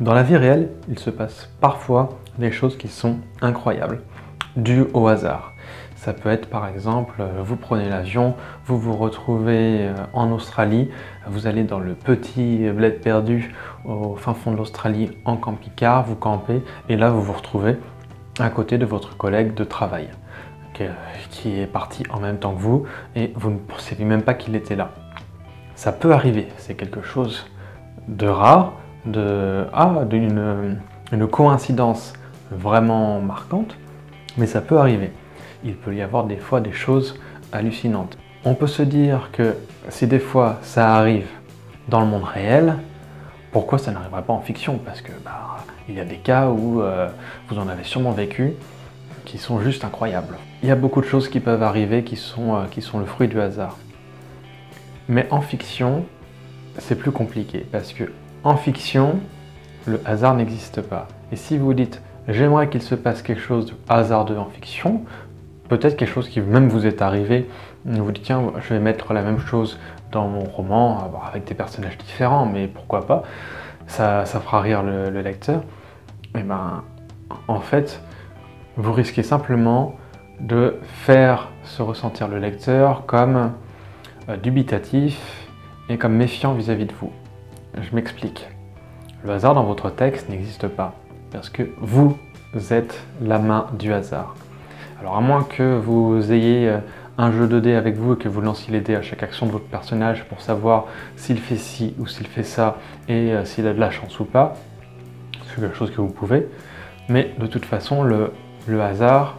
Dans la vie réelle, il se passe parfois des choses qui sont incroyables, dues au hasard. Ça peut être par exemple, vous prenez l'avion, vous vous retrouvez en Australie, vous allez dans le petit bled perdu au fin fond de l'Australie en camping-car, vous campez et là vous vous retrouvez à côté de votre collègue de travail qui est parti en même temps que vous et vous ne savez même pas qu'il était là. Ça peut arriver, c'est quelque chose de rare, d'une coïncidence vraiment marquante, mais ça peut arriver. Il peut y avoir des fois des choses hallucinantes. On peut se dire que si des fois ça arrive dans le monde réel, pourquoi ça n'arriverait pas en fiction? Parce que il y a des cas où vous en avez sûrement vécu, qui sont juste incroyables. Il y a beaucoup de choses qui peuvent arriver qui sont le fruit du hasard. Mais en fiction, c'est plus compliqué parce que en fiction, le hasard n'existe pas. Et si vous dites « j'aimerais qu'il se passe quelque chose de hasardeux en fiction », peut-être quelque chose qui même vous est arrivé, vous dites « tiens, je vais mettre la même chose dans mon roman, avec des personnages différents, mais pourquoi pas, ça fera rire le lecteur ». Et en fait, vous risquez simplement de faire se ressentir le lecteur comme dubitatif et comme méfiant vis-à-vis de vous. Je m'explique. Le hasard dans votre texte n'existe pas, parce que vous êtes la main du hasard. Alors à moins que vous ayez un jeu de dés avec vous et que vous lanciez les dés à chaque action de votre personnage pour savoir s'il fait ci ou s'il fait ça et s'il a de la chance ou pas, c'est quelque chose que vous pouvez, mais de toute façon le hasard,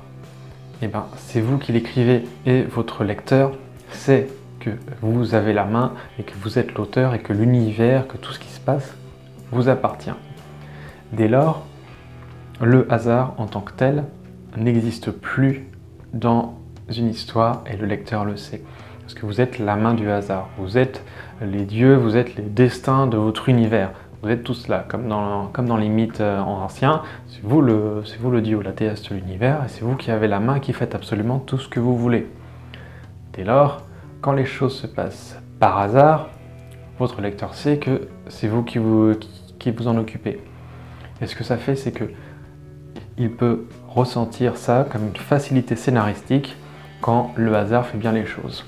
c'est vous qui l'écrivez et votre lecteur sait que vous avez la main et que vous êtes l'auteur et que l'univers, que tout ce qui se passe vous appartient. Dès lors, le hasard en tant que tel n'existe plus dans une histoire et le lecteur le sait. Parce que vous êtes la main du hasard, vous êtes les dieux, vous êtes les destins de votre univers. Vous êtes tous là, comme dans les mythes anciens, c'est vous le dieu ou la déesse de l'univers et c'est vous qui avez la main qui faites absolument tout ce que vous voulez. Dès lors, quand les choses se passent par hasard, votre lecteur sait que c'est vous qui vous en occupez. Et ce que ça fait, c'est que il peut ressentir ça comme une facilité scénaristique quand le hasard fait bien les choses.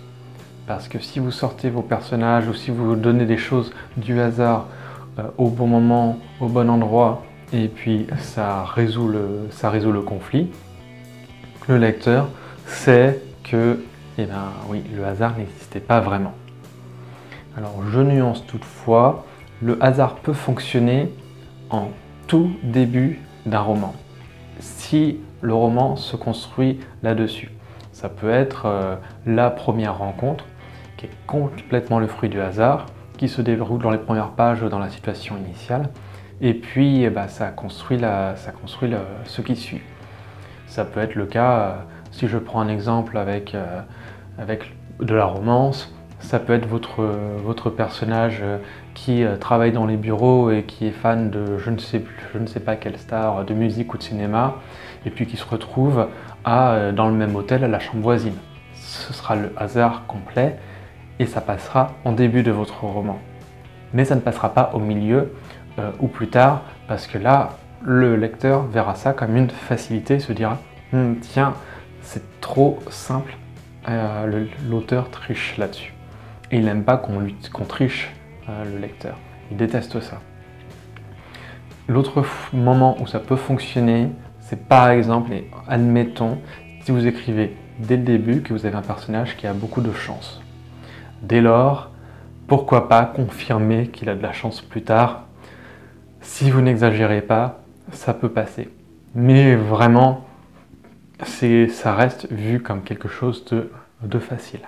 Parce que si vous sortez vos personnages ou si vous donnez des choses du hasard au bon moment, au bon endroit, et puis ça résout le conflit, le lecteur sait que oui, le hasard n'existait pas vraiment. Alors je nuance toutefois, le hasard peut fonctionner en tout début d'un roman, si le roman se construit là-dessus. Ça peut être la première rencontre, qui est complètement le fruit du hasard, qui se déroule dans les premières pages dans la situation initiale, et puis ça construit ce qui suit. Ça peut être le cas, si je prends un exemple avec de la romance, ça peut être votre personnage qui travaille dans les bureaux et qui est fan de je ne sais pas quelle star de musique ou de cinéma, et puis qui se retrouve dans le même hôtel à la chambre voisine. Ce sera le hasard complet et ça passera en début de votre roman. Mais ça ne passera pas au milieu ou plus tard, parce que là, le lecteur verra ça comme une facilité et se dira « tiens, c'est trop simple, l'auteur triche là-dessus ». Et il n'aime pas qu'on triche le lecteur. Il déteste ça. L'autre moment où ça peut fonctionner, c'est par exemple, et admettons, si vous écrivez dès le début que vous avez un personnage qui a beaucoup de chance. Dès lors, pourquoi pas confirmer qu'il a de la chance plus tard? Si vous n'exagérez pas, ça peut passer. Mais vraiment, ça reste vu comme quelque chose de facile.